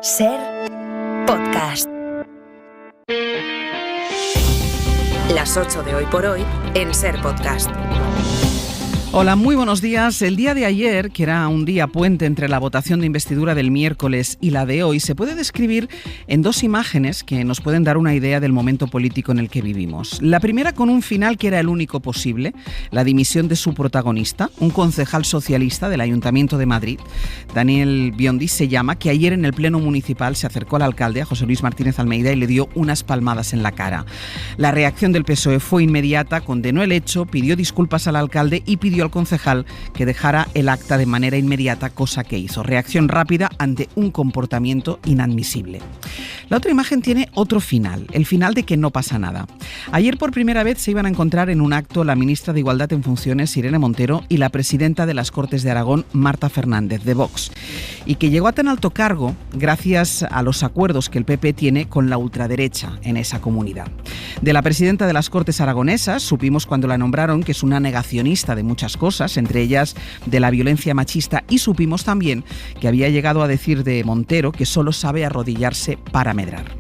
Ser Podcast. Las 8 de hoy por hoy en Ser Podcast. Hola, muy buenos días. El día de ayer, que era un día puente entre la votación de investidura del miércoles y la de hoy, se puede describir en dos imágenes que nos pueden dar una idea del momento político en el que vivimos. La primera con un final que era el único posible, la dimisión de su protagonista, un concejal socialista del Ayuntamiento de Madrid, Daniel Biondi se llama, que ayer en el Pleno Municipal se acercó al alcalde, a José Luis Martínez Almeida, y le dio unas palmadas en la cara. La reacción del PSOE fue inmediata, condenó el hecho, pidió disculpas al alcalde y pidió al concejal que dejara el acta de manera inmediata, cosa que hizo. Reacción rápida ante un comportamiento inadmisible. La otra imagen tiene otro final, el final de que no pasa nada. Ayer por primera vez se iban a encontrar en un acto la ministra de Igualdad en funciones, Irene Montero, y la presidenta de las Cortes de Aragón, Marta Fernández, de Vox, y que llegó a tan alto cargo gracias a los acuerdos que el PP tiene con la ultraderecha en esa comunidad. De la presidenta de las Cortes aragonesas supimos cuando la nombraron que es una negacionista de muchas cosas, entre ellas de la violencia machista, y supimos también que había llegado a decir de Montero que solo sabe arrodillarse para medrar.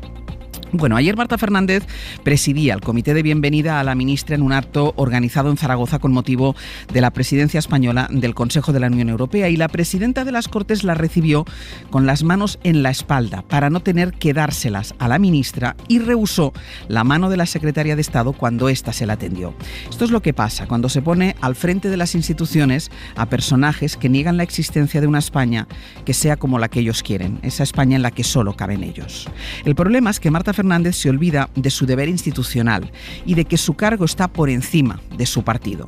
Bueno, ayer Marta Fernández presidía el comité de bienvenida a la ministra en un acto organizado en Zaragoza con motivo de la presidencia española del Consejo de la Unión Europea, y la presidenta de las Cortes la recibió con las manos en la espalda para no tener que dárselas a la ministra, y rehusó la mano de la secretaria de Estado cuando ésta se la tendió. Esto es lo que pasa cuando se pone al frente de las instituciones a personajes que niegan la existencia de una España que sea como la que ellos quieren, esa España en la que solo caben ellos. El problema es que Marta Fernández se olvida de su deber institucional y de que su cargo está por encima de su partido.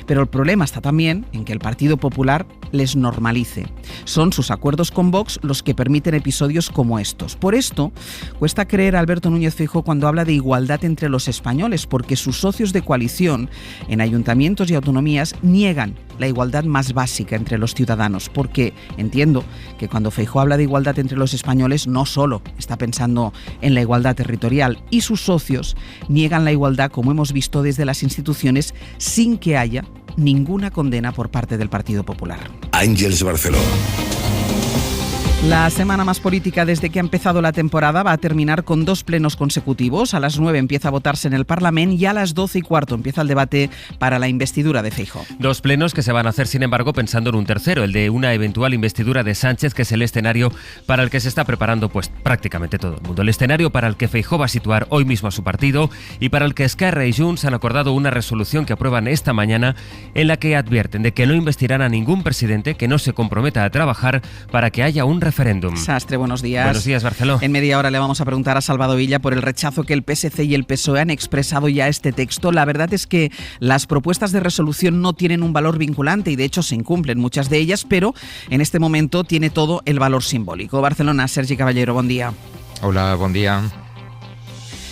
Pero el problema está también en que el Partido Popular les normalice. Son sus acuerdos con Vox los que permiten episodios como estos. Por esto, cuesta creer a Alberto Núñez Feijóo cuando habla de igualdad entre los españoles, porque sus socios de coalición en ayuntamientos y autonomías niegan la igualdad más básica entre los ciudadanos, porque entiendo que cuando Feijóo habla de igualdad entre los españoles no solo está pensando en la igualdad territorial, y sus socios niegan la igualdad, como hemos visto, desde las instituciones, sin que haya ninguna condena por parte del Partido Popular. Àngels Barceló. La semana más política desde que ha empezado la temporada va a terminar con dos plenos consecutivos. A las 9 empieza a votarse en el Parlamento y a las 12:15 empieza el debate para la investidura de Feijóo. Dos plenos que se van a hacer, sin embargo, pensando en un tercero, el de una eventual investidura de Sánchez, que es el escenario para el que se está preparando pues prácticamente todo el mundo. El escenario para el que Feijóo va a situar hoy mismo a su partido y para el que Esquerra y Junts han acordado una resolución que aprueban esta mañana, en la que advierten de que no investirán a ningún presidente que no se comprometa a trabajar para que haya un referéndum. Sastre, buenos días. Buenos días, Barceló. En media hora le vamos a preguntar a Salvador Illa por el rechazo que el PSC y el PSOE han expresado ya a este texto. La verdad es que las propuestas de resolución no tienen un valor vinculante y de hecho se incumplen muchas de ellas, pero en este momento tiene todo el valor simbólico. Barcelona, Sergi Caballero, buen día. Hola, buen día.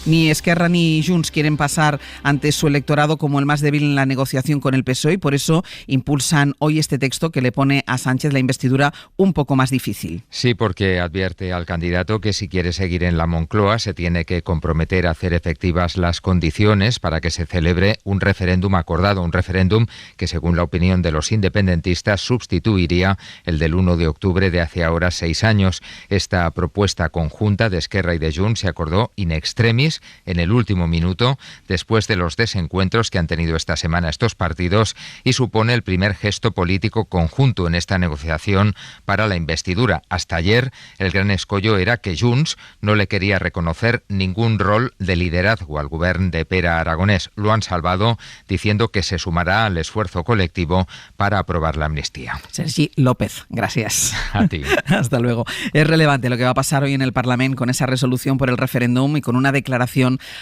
Ni Esquerra ni Junts quieren pasar ante su electorado como el más débil en la negociación con el PSOE, y por eso impulsan hoy este texto que le pone a Sánchez la investidura un poco más difícil. Sí, porque advierte al candidato que si quiere seguir en la Moncloa se tiene que comprometer a hacer efectivas las condiciones para que se celebre un referéndum acordado, un referéndum que, según la opinión de los independentistas, sustituiría el del 1 de octubre de hace ahora 6 años. Esta propuesta conjunta de Esquerra y de Junts se acordó in extremis en el último minuto, después de los desencuentros que han tenido esta semana estos partidos, y supone el primer gesto político conjunto en esta negociación para la investidura. Hasta ayer el gran escollo era que Junts no le quería reconocer ningún rol de liderazgo al gobierno de Pere Aragonès. Lo han salvado diciendo que se sumará al esfuerzo colectivo para aprobar la amnistía. Sergi López, gracias. A ti. Hasta luego. Es relevante lo que va a pasar hoy en el Parlamento con esa resolución por el referéndum y con una declaración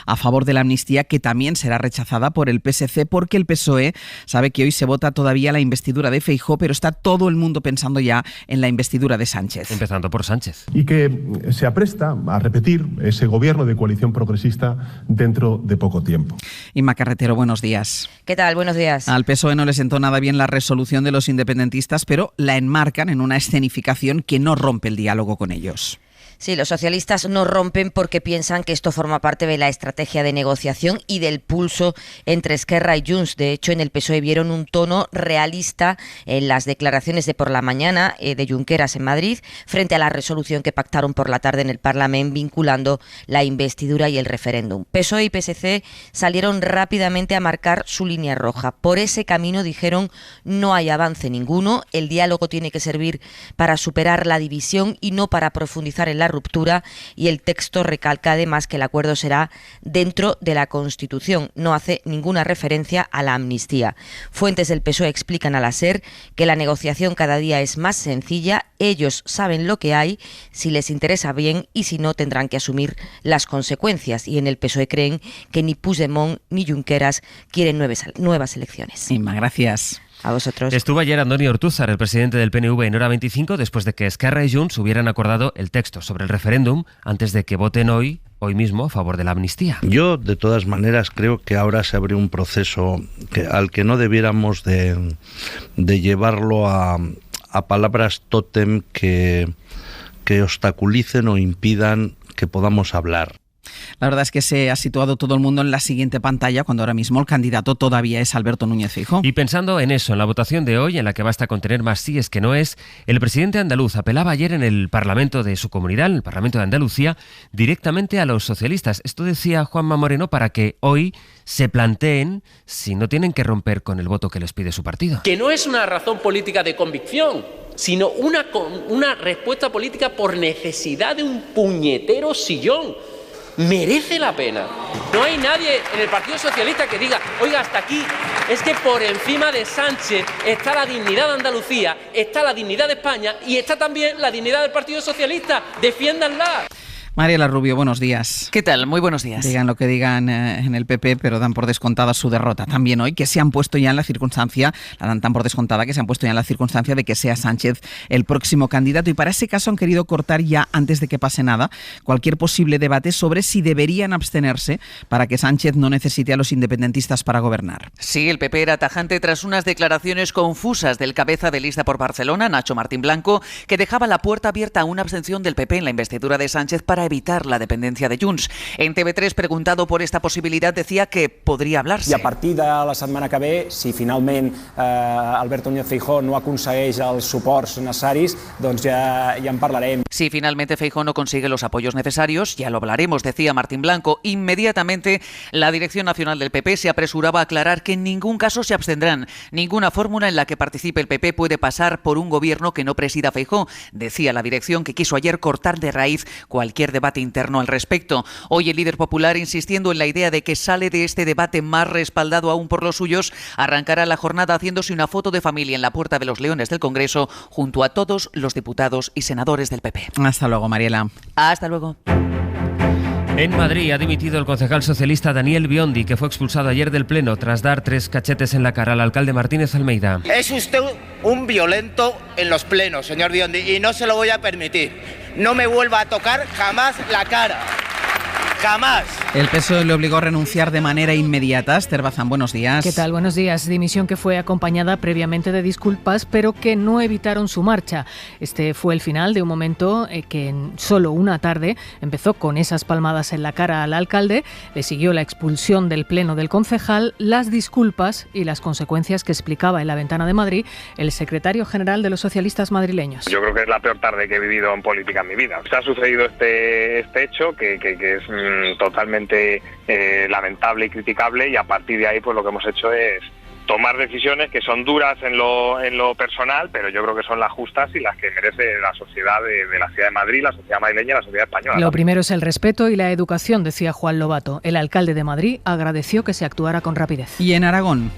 a favor de la amnistía que también será rechazada por el PSC, porque el PSOE sabe que hoy se vota todavía la investidura de Feijóo, pero está todo el mundo pensando ya en la investidura de Sánchez. Empezando por Sánchez. Y que se apresta a repetir ese gobierno de coalición progresista dentro de poco tiempo. Inma Carretero, buenos días. ¿Qué tal? Buenos días. Al PSOE no le sentó nada bien la resolución de los independentistas, pero la enmarcan en una escenificación que no rompe el diálogo con ellos. Sí, los socialistas no rompen porque piensan que esto forma parte de la estrategia de negociación y del pulso entre Esquerra y Junts. De hecho, en el PSOE vieron un tono realista en las declaraciones de por la mañana de Junqueras en Madrid frente a la resolución que pactaron por la tarde en el Parlamento vinculando la investidura y el referéndum. PSOE y PSC salieron rápidamente a marcar su línea roja. Por ese camino, dijeron, no hay avance ninguno. El diálogo tiene que servir para superar la división y no para profundizar en la ruptura, y el texto recalca además que el acuerdo será dentro de la Constitución. No hace ninguna referencia a la amnistía. Fuentes del PSOE explican a la SER que la negociación cada día es más sencilla, ellos saben lo que hay, si les interesa bien, y si no tendrán que asumir las consecuencias. Y en el PSOE creen que ni Puigdemont ni Junqueras quieren nuevas elecciones. Inma, gracias. A vosotros. Estuvo ayer Andoni Ortúzar, el presidente del PNV, en Hora 25, después de que Esquerra y Junts hubieran acordado el texto sobre el referéndum antes de que voten hoy mismo a favor de la amnistía. Yo, de todas maneras, creo que ahora se abre un proceso al que no debiéramos de llevarlo a palabras tótem que obstaculicen o impidan que podamos hablar. La verdad es que se ha situado todo el mundo en la siguiente pantalla, cuando ahora mismo el candidato todavía es Alberto Núñez Feijóo. Y pensando en eso, en la votación de hoy, en la que basta con tener más síes que no es, el presidente andaluz apelaba ayer en el Parlamento de su comunidad, en el Parlamento de Andalucía, directamente a los socialistas. Esto decía Juanma Moreno para que hoy se planteen si no tienen que romper con el voto que les pide su partido. Que no es una razón política de convicción, sino una respuesta política por necesidad de un puñetero sillón. Merece la pena. No hay nadie en el Partido Socialista que diga, oiga, hasta aquí, es que por encima de Sánchez está la dignidad de Andalucía, está la dignidad de España y está también la dignidad del Partido Socialista. Defiéndanla. Mariela Rubio, buenos días. ¿Qué tal? Muy buenos días. Digan lo que digan en el PP, pero dan por descontada su derrota. También hoy, que se han puesto ya en la circunstancia, la dan tan por descontada que se han puesto ya en la circunstancia de que sea Sánchez el próximo candidato. Y para ese caso han querido cortar ya, antes de que pase nada, cualquier posible debate sobre si deberían abstenerse para que Sánchez no necesite a los independentistas para gobernar. Sí, el PP era tajante tras unas declaraciones confusas del cabeza de lista por Barcelona, Nacho Martín Blanco, que dejaba la puerta abierta a una abstención del PP en la investidura de Sánchez para evitar la dependencia de Junts. En TV3, preguntado por esta posibilitat, decía que podria hablar-se. I a partir de la setmana que ve, si finalment Alberto Núñez Feijóo no aconsegueix els suports necessaris, doncs ja en parlarem. Si finalmente Feijóo no consigue los apoyos necesarios, ya lo hablaremos, decía Martín Blanco. Inmediatamente, la Dirección Nacional del PP se apresuraba a aclarar que en ningún caso se abstendrán. Ninguna fórmula en la que participe el PP puede pasar por un gobierno que no presida Feijóo. Decía la dirección, que quiso ayer cortar de raíz cualquier debate interno al respecto. Hoy el líder popular, insistiendo en la idea de que sale de este debate más respaldado aún por los suyos, arrancará la jornada haciéndose una foto de familia en la Puerta de los Leones del Congreso junto a todos los diputados y senadores del PP. Hasta luego, Mariela. Hasta luego. En Madrid ha dimitido el concejal socialista Daniel Biondi, que fue expulsado ayer del Pleno tras dar 3 cachetes en la cara al alcalde Martínez Almeida. Es usted un violento en los plenos, señor Biondi, y no se lo voy a permitir. No me vuelva a tocar jamás la cara. Jamás. El PSOE le obligó a renunciar de manera inmediata. Esther Bazán, buenos días. ¿Qué tal? Buenos días. Dimisión que fue acompañada previamente de disculpas, pero que no evitaron su marcha. Este fue el final de un momento que en solo una tarde empezó con esas palmadas en la cara al alcalde, le siguió la expulsión del Pleno del concejal, las disculpas y las consecuencias que explicaba en La Ventana de Madrid el secretario general de los socialistas madrileños. Yo creo que es la peor tarde que he vivido en política en mi vida. Se ha sucedido este hecho que es totalmente lamentable y criticable, y a partir de ahí pues lo que hemos hecho es tomar decisiones que son duras en lo personal, pero yo creo que son las justas y las que merece la sociedad de la ciudad de Madrid, la sociedad madrileña y la sociedad española. Lo primero es el respeto y la educación, decía Juan Lobato. El alcalde de Madrid agradeció que se actuara con rapidez. Y en Aragón.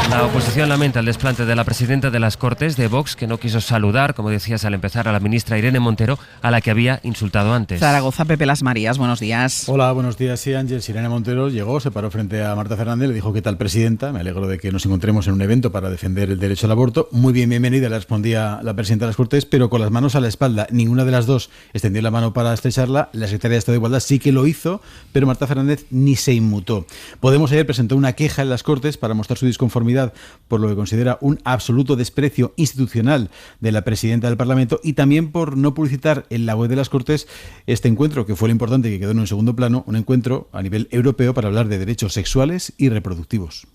La oposición lamenta el desplante de la presidenta de las Cortes de Vox, que no quiso saludar, como decías al empezar, a la ministra Irene Montero, a la que había insultado antes. Zaragoza, Pepe Las Marías, buenos días. Hola, buenos días. Sí, Ángeles, Irene Montero llegó, se paró frente a Marta Fernández, le dijo: ¿qué tal, presidenta? Me alegro de que nos encontremos en un evento para defender el derecho al aborto. Muy bien, bienvenida, le respondía la presidenta de las Cortes, pero con las manos a la espalda. Ninguna de las dos extendió la mano para estrecharla. La secretaria de Estado de Igualdad sí que lo hizo, pero Marta Fernández ni se inmutó. Podemos ayer presentó una queja en las Cortes para mostrar su disconformidad por lo que considera un absoluto desprecio institucional de la presidenta del Parlamento y también por no publicitar en la web de las Cortes este encuentro, que fue lo importante, que quedó en un segundo plano, un encuentro a nivel europeo para hablar de derechos sexuales y reproductivos.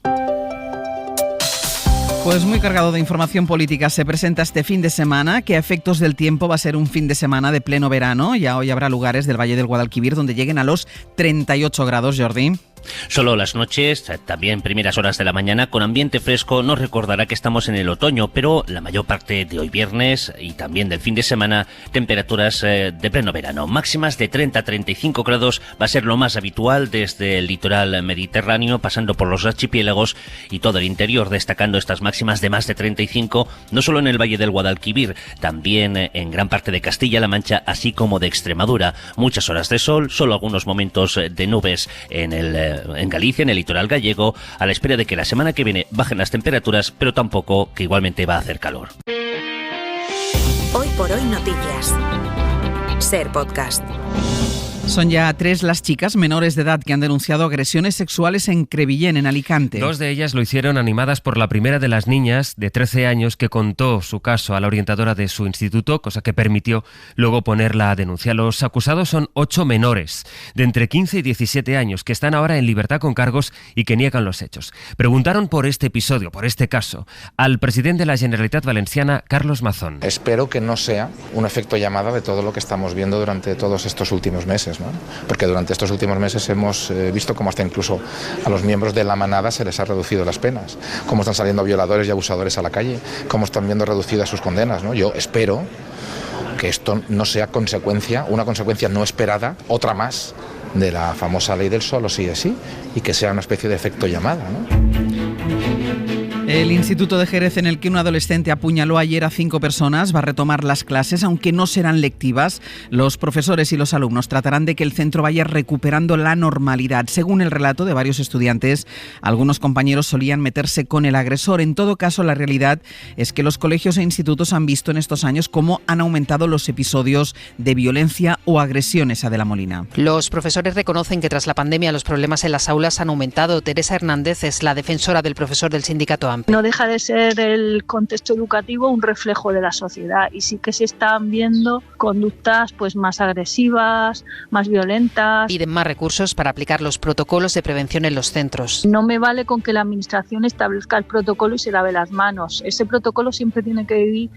Pues muy cargado de información política se presenta este fin de semana, que a efectos del tiempo va a ser un fin de semana de pleno verano. Ya hoy habrá lugares del Valle del Guadalquivir donde lleguen a los 38 grados, Jordi. Solo las noches, también primeras horas de la mañana, con ambiente fresco, nos recordará que estamos en el otoño, pero la mayor parte de hoy viernes y también del fin de semana, temperaturas de pleno verano. Máximas de 30 a 35 grados va a ser lo más habitual desde el litoral mediterráneo, pasando por los archipiélagos y todo el interior, destacando estas máximas de más de 35, no solo en el Valle del Guadalquivir, también en gran parte de Castilla-La Mancha, así como de Extremadura. Muchas horas de sol, solo algunos momentos de nubes en Galicia, en el litoral gallego, a la espera de que la semana que viene bajen las temperaturas, pero tampoco que igualmente va a hacer calor. Hoy por hoy noticias. Ser Podcast. Son ya 3 las chicas menores de edad que han denunciado agresiones sexuales en Crevillén, en Alicante. 2 de ellas lo hicieron animadas por la primera de las niñas de 13 años que contó su caso a la orientadora de su instituto, cosa que permitió luego poner la denuncia. Los acusados son 8 menores de entre 15 y 17 años que están ahora en libertad con cargos y que niegan los hechos. Preguntaron por este episodio, por este caso, al presidente de la Generalitat Valenciana, Carlos Mazón. Espero que no sea un efecto llamada de todo lo que estamos viendo durante todos estos últimos meses, ¿no? Porque durante estos últimos meses hemos visto cómo hasta incluso a los miembros de la manada se les ha reducido las penas, cómo están saliendo violadores y abusadores a la calle, cómo están viendo reducidas sus condenas, ¿no? Yo espero que esto no sea una consecuencia no esperada, otra más, de la famosa ley del solo sí es sí, y que sea una especie de efecto llamada, ¿no? El Instituto de Jerez, en el que un adolescente apuñaló ayer a 5 personas, va a retomar las clases, aunque no serán lectivas. Los profesores y los alumnos tratarán de que el centro vaya recuperando la normalidad. Según el relato de varios estudiantes, algunos compañeros solían meterse con el agresor. En todo caso, la realidad es que los colegios e institutos han visto en estos años cómo han aumentado los episodios de violencia o agresiones. Adela Molina. Los profesores reconocen que tras la pandemia los problemas en las aulas han aumentado. Teresa Hernández es la defensora del profesor del sindicato AMP. No deja de ser el contexto educativo un reflejo de la sociedad y sí que se están viendo conductas pues más agresivas, más violentas. Piden más recursos para aplicar los protocolos de prevención en los centros. No me vale con que la administración establezca el protocolo y se lave las manos. Ese protocolo siempre tiene que ir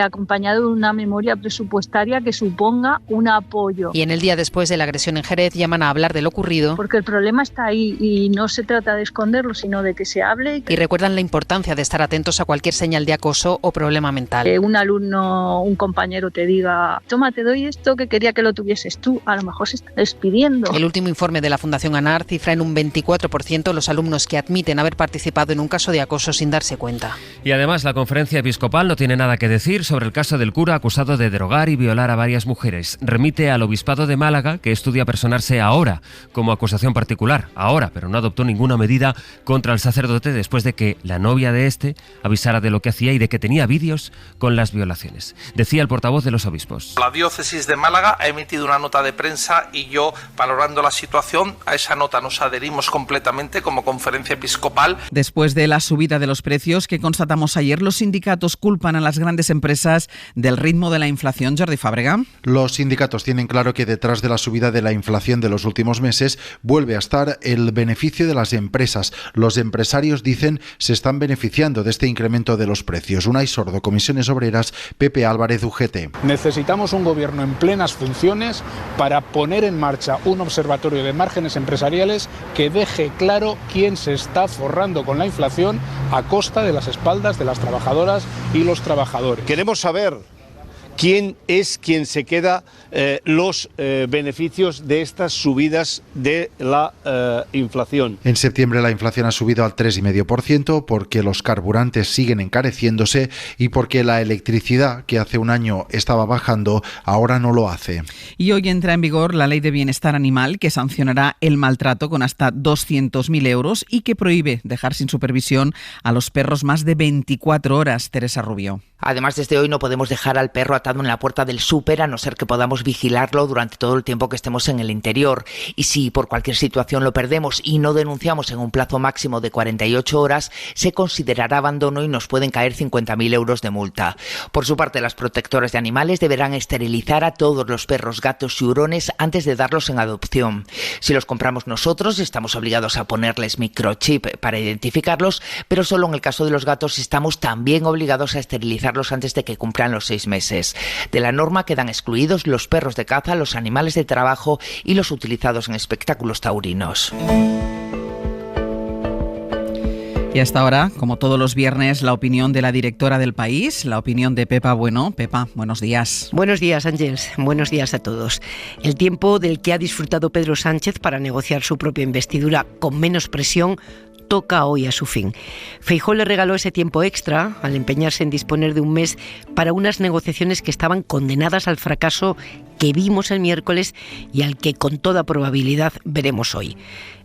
acompañado de una memoria presupuestaria que suponga un apoyo. Y en el día después de la agresión en Jerez llaman a hablar de lo ocurrido. Porque el problema está ahí y no se trata de esconderlo, sino de que se hable. Y recuerdan la importancia de estar atentos a cualquier señal de acoso o problema mental. Un alumno, un compañero te diga, toma, te doy esto que quería que lo tuvieses tú, a lo mejor se está despidiendo. El último informe de la Fundación ANAR cifra en un 24% los alumnos que admiten haber participado en un caso de acoso sin darse cuenta. Y además la conferencia episcopal no tiene nada que decir sobre el caso del cura acusado de drogar y violar a varias mujeres. Remite al obispado de Málaga, que estudia personarse ahora como acusación particular, pero no adoptó ninguna medida contra el sacerdote después de que la novia de este avisara de lo que hacía y de que tenía vídeos con las violaciones. Decía el portavoz de los obispos. La diócesis de Málaga ha emitido una nota de prensa y yo, valorando la situación, a esa nota nos adherimos completamente como conferencia episcopal. Después de la subida de los precios que constatamos ayer, los sindicatos culpan a las grandes empresas del ritmo de la inflación. Jordi Fábrega. Los sindicatos tienen claro que detrás de la subida de la inflación de los últimos meses vuelve a estar el beneficio de las empresas. Los empresarios dicen se están beneficiando de este incremento de los precios. Unai Sordo, Comisiones Obreras, Pepe Álvarez, UGT. Necesitamos un gobierno en plenas funciones para poner en marcha un observatorio de márgenes empresariales que deje claro quién se está forrando con la inflación a costa de las espaldas de las trabajadoras y los trabajadores. Queremos saber quién es quien se queda los beneficios de estas subidas de la inflación. En septiembre la inflación ha subido al 3,5% porque los carburantes siguen encareciéndose y porque la electricidad, que hace un año estaba bajando, ahora no lo hace. Y hoy entra en vigor la Ley de Bienestar Animal, que sancionará el maltrato con hasta 200.000 euros y que prohíbe dejar sin supervisión a los perros más de 24 horas. Teresa Rubio. Además, desde hoy no podemos dejar al perro apartado en la puerta del súper, a no ser que podamos vigilarlo durante todo el tiempo que estemos en el interior. Y si por cualquier situación lo perdemos y no denunciamos en un plazo máximo de 48 horas, se considerará abandono y nos pueden caer 50.000 euros de multa. Por su parte, las protectoras de animales deberán esterilizar a todos los perros, gatos y hurones antes de darlos en adopción. Si los compramos nosotros, estamos obligados a ponerles microchip para identificarlos, pero solo en el caso de los gatos estamos también obligados a esterilizarlos antes de que cumplan los 6 meses. De la norma quedan excluidos los perros de caza, los animales de trabajo y los utilizados en espectáculos taurinos. Y hasta ahora, como todos los viernes, la opinión de la directora del País, la opinión de Pepa Bueno. Pepa, buenos días. Buenos días, Ángels. Buenos días a todos. El tiempo del que ha disfrutado Pedro Sánchez para negociar su propia investidura con menos presión toca hoy a su fin. Feijóo le regaló ese tiempo extra al empeñarse en disponer de un mes para unas negociaciones que estaban condenadas al fracaso que vimos el miércoles y al que con toda probabilidad veremos hoy.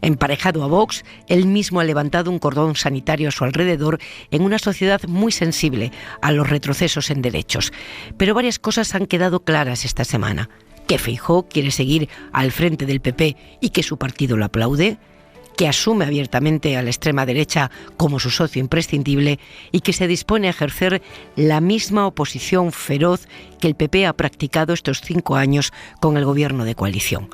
Emparejado a Vox, él mismo ha levantado un cordón sanitario a su alrededor en una sociedad muy sensible a los retrocesos en derechos. Pero varias cosas han quedado claras esta semana. Que Feijóo quiere seguir al frente del PP y que su partido lo aplaude, que asume abiertamente a la extrema derecha como su socio imprescindible y que se dispone a ejercer la misma oposición feroz que el PP ha practicado estos 5 años con el gobierno de coalición.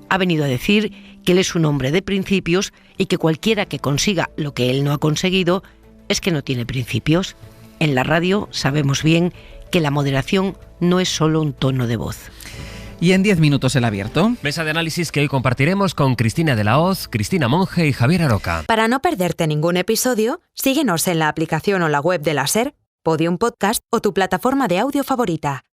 Ha venido a decir que él es un hombre de principios y que cualquiera que consiga lo que él no ha conseguido es que no tiene principios. En la radio sabemos bien que la moderación no es solo un tono de voz. Y en 10 minutos el abierto. Mesa de análisis que hoy compartiremos con Cristina de la Hoz, Cristina Monge y Javier Aroca. Para no perderte ningún episodio, síguenos en la aplicación o la web de la SER, Podium Podcast o tu plataforma de audio favorita.